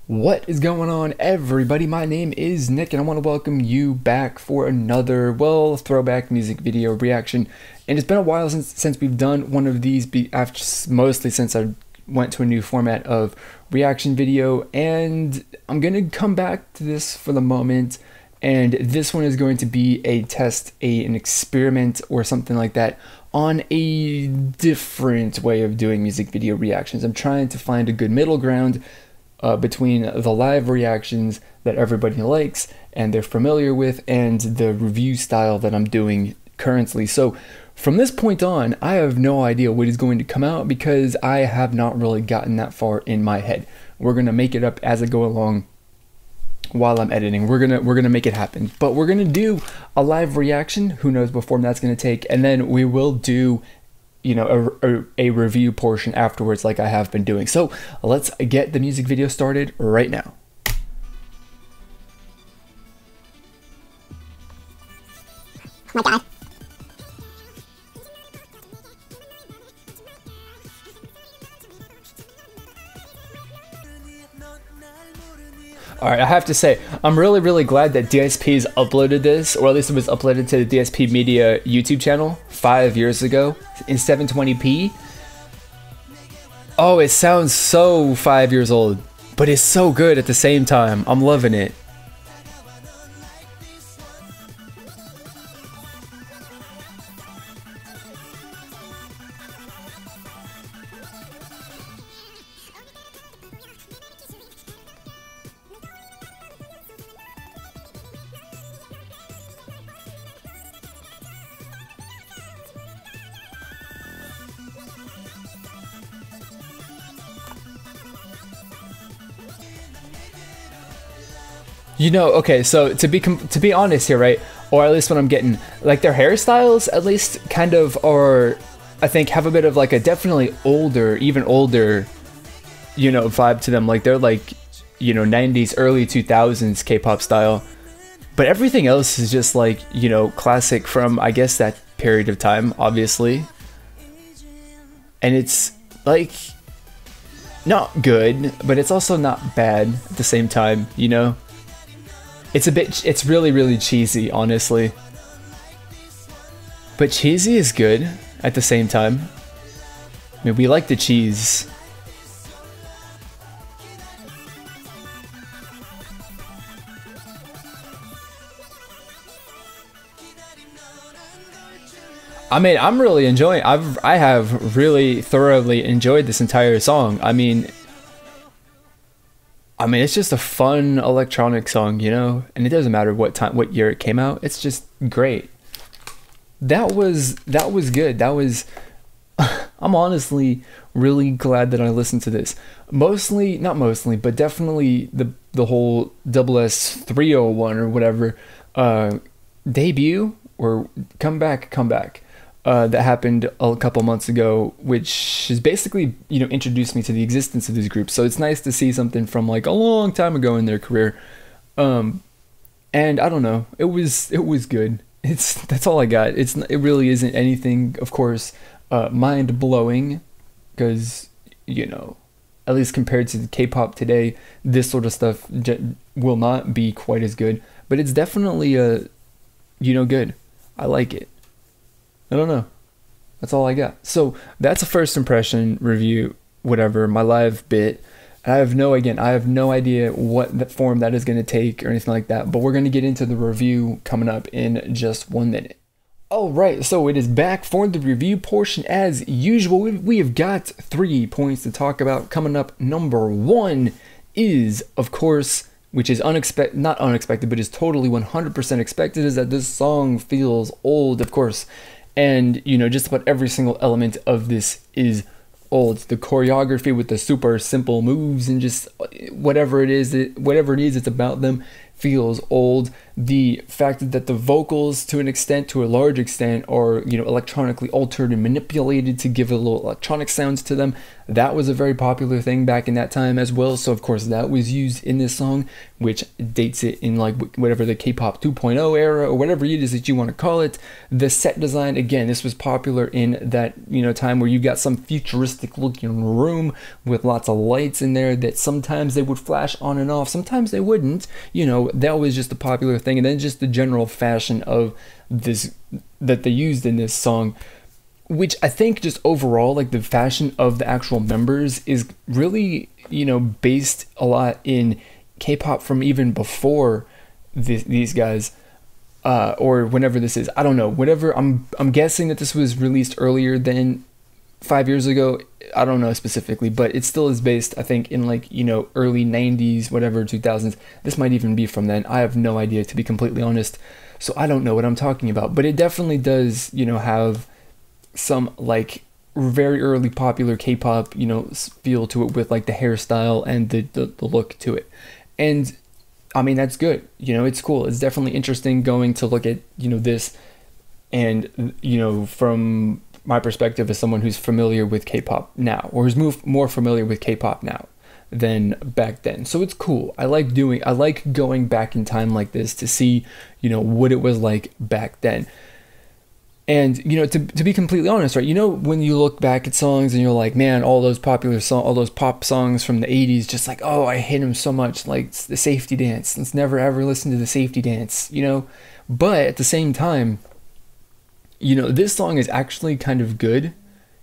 What is going on, everybody? My name is Nick and I want to welcome you back for another, well, throwback music video reaction. And it's been a while since we've done one of these, mostly since I went to a new format of reaction video, and I'm going to come back to this for the moment. And this one is going to be a test, an experiment or something like that on a different way of doing music video reactions. I'm trying to find a good middle ground between the live reactions that everybody likes and they're familiar with and the review style that I'm doing currently. So from this point on, I have no idea what is going to come out because I have not really gotten that far in my head. We're gonna make it up as I go along while I'm editing. We're gonna make it happen. But we're gonna do a live reaction. Who knows what form that's gonna take, and then we will do, you know, a review portion afterwards like I have been doing. So let's get the music video started right now. Oh my God. All right, I have to say, I'm really glad that DSP's uploaded this, or at least it was uploaded to the DSP Media YouTube channel 5 years ago in 720p. Oh, it sounds so 5 years old, but it's so good at the same time. I'm loving it. You know, okay, so to be honest here, right? Or at least what I'm getting, like their hairstyles at least kind of are, I think, have a bit of like a definitely older, even older, you know, vibe to them. Like they're like, you know, 90s, early 2000s K-pop style. But everything else is just like, you know, classic from, I guess, that period of time, obviously. And it's like not good, but it's also not bad at the same time, you know? It's really cheesy, honestly. But cheesy is good at the same time. I mean, we like the cheese. I mean, I'm really enjoying, I have really thoroughly enjoyed this entire song. I mean, it's just a fun electronic song, you know, and it doesn't matter what year it came out. It's just great. That was good. That was, I'm honestly really glad that I listened to this. Not mostly, but definitely the whole SS501 or whatever debut or comeback. That happened a couple months ago, which has basically, you know, introduced me to the existence of this group. So it's nice to see something from like a long time ago in their career. And I don't know, it was good. That's all I got. It really isn't anything, of course, mind blowing, because, you know, at least compared to the K-pop today, this sort of stuff will not be quite as good. But it's definitely you know, good. I like it. I don't know. That's all I got. So that's a first impression review, whatever, my live bit. I have no idea what form that is going to take or anything like that, but we're going to get into the review coming up in just 1 minute. All right, so it is back for the review portion as usual. We have got 3 points to talk about coming up. Number 1 is, of course, which is not unexpected, but is totally 100% expected, is that this song feels old, of course. And, you know, just about every single element of this is old. The choreography with the super simple moves and just whatever it is, it's about them feels old. The fact that the vocals, to an extent, to a large extent, are, you know, electronically altered and manipulated to give a little electronic sounds to them. That was a very popular thing back in that time as well. So of course that was used in this song, which dates it in like whatever the K-pop 2.0 era or whatever it is that you want to call it. The set design, again, this was popular in that, you know, time where you got some futuristic looking room with lots of lights in there that sometimes they would flash on and off, sometimes they wouldn't. You know, that was just a popular thing. And then just the general fashion of this that they used in this song, which I think just overall, like the fashion of the actual members is really, you know, based a lot in K-pop from even before these guys, or whenever this is. I don't know, whatever. I'm guessing that this was released earlier than 5 years ago. I don't know specifically, but it still is based, I think, in like, you know, early 90s, whatever, 2000s. This might even be from then. I have no idea, to be completely honest. So I don't know what I'm talking about, but it definitely does, you know, have some like very early popular K-pop, you know, feel to it with like the hairstyle and the look to it. And I mean, that's good. You know, it's cool. It's definitely interesting going to look at, you know, this and, you know, from my perspective as someone who's familiar with K-pop now, or who's more familiar with K-pop now than back then. So it's cool. I like going back in time like this to see, you know, what it was like back then. And, you know, to be completely honest, right, you know, when you look back at songs and you're like, man, all those popular songs, all those pop songs from the 80s, just like, oh, I hate them so much, like the Safety Dance. Let's never ever listen to the Safety Dance, you know. But at the same time, you know, this song is actually kind of good.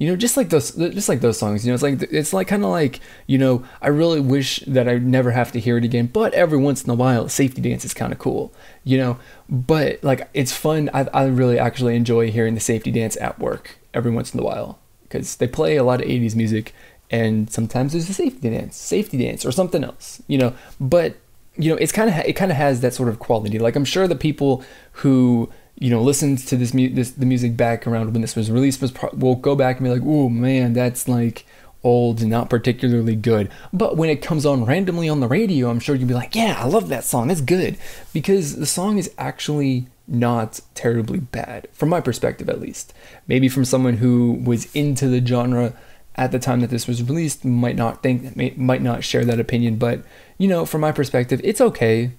You know, just like those songs, you know, it's like kind of like, you know, I really wish that I never have to hear it again, but every once in a while, Safety Dance is kind of cool, you know, but like, it's fun. I really actually enjoy hearing the Safety Dance at work every once in a while, because they play a lot of 80s music, and sometimes there's a Safety Dance or something else, you know, but, you know, it kind of has that sort of quality. Like, I'm sure the people who, you know, listened to the music back around when this was released will go back and be like, oh man, that's like old and not particularly good. But when it comes on randomly on the radio, I'm sure you'll be like, yeah, I love that song, that's good, because the song is actually not terribly bad, from my perspective at least. Maybe from someone who was into the genre at the time that this was released might not share that opinion, but, you know, from my perspective, it's okay.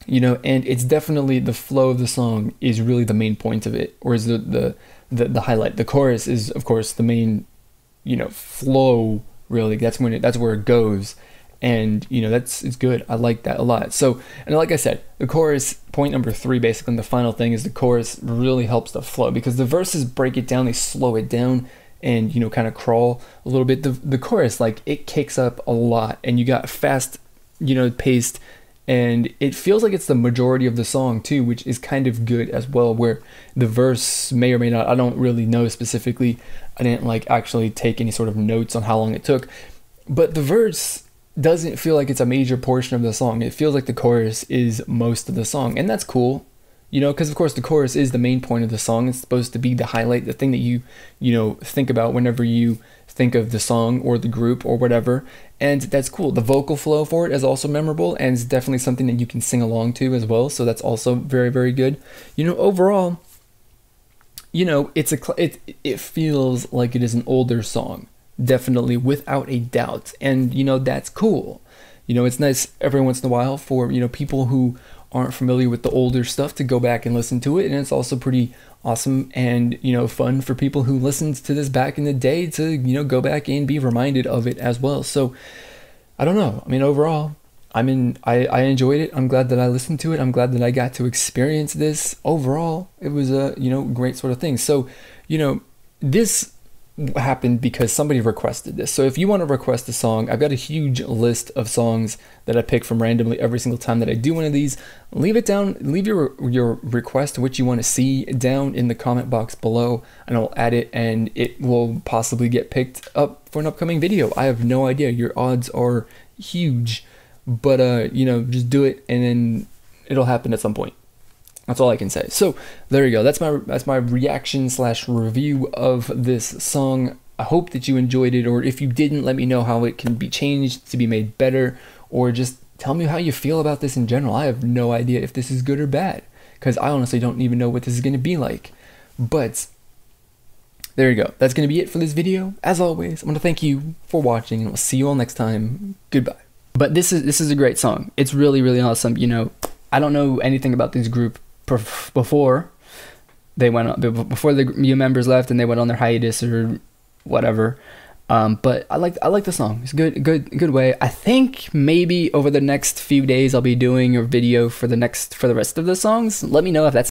You know, and it's definitely the flow of the song is really the main point of it, or is the highlight. The chorus is, of course, the main, you know, flow. Really, that's where it goes, and you know, it's good. I like that a lot. So, and like I said, the chorus, point number 3, basically, and the final thing is the chorus really helps the flow, because the verses break it down, they slow it down, and, you know, kind of crawl a little bit. The chorus, like, it kicks up a lot, and you got fast, you know, paced. And it feels like it's the majority of the song too, which is kind of good as well, where the verse may or may not, I don't really know specifically. I didn't like actually take any sort of notes on how long it took, but the verse doesn't feel like it's a major portion of the song. It feels like the chorus is most of the song, and that's cool, you know, because of course the chorus is the main point of the song. It's supposed to be the highlight, the thing that you know, think about whenever you think of the song or the group or whatever, and that's cool. The vocal flow for it is also memorable, and it's definitely something that you can sing along to as well, so that's also very, very good. You know, overall, you know, it feels like it is an older song, definitely, without a doubt, and, you know, that's cool. You know, it's nice every once in a while for, you know, people who aren't familiar with the older stuff to go back and listen to it, and it's also pretty awesome and, you know, fun for people who listened to this back in the day to, you know, go back and be reminded of it as well. So I don't know, I mean, overall, I enjoyed it. I'm glad that I listened to it. I'm glad that I got to experience this. Overall, it was a, you know, great sort of thing. So, you know, this happened because somebody requested this. So if you want to request a song, I've got a huge list of songs that I pick from randomly every single time that I do one of these. Leave it down, leave your request, what you want to see, down in the comment box below, and I'll add it, and it will possibly get picked up for an upcoming video. I have no idea. Your odds are huge, but you know, just do it and then it'll happen at some point. That's all I can say. So there you go. That's my reaction / review of this song. I hope that you enjoyed it, or if you didn't, let me know how it can be changed to be made better, or just Tell me how you feel about this in general. I have no idea if this is good or bad, because I honestly don't even know what this is going to be like. But there you go. That's going to be it for this video. As always, I want to thank you for watching, and we'll see you all next time. Goodbye. But this is a great song. It's really, really awesome. You know, I don't know anything about this group before they before the new members left and they went on their hiatus or whatever. But I like the song. It's a good way. I think maybe over the next few days I'll be doing a video for the rest of the songs. Let me know if that's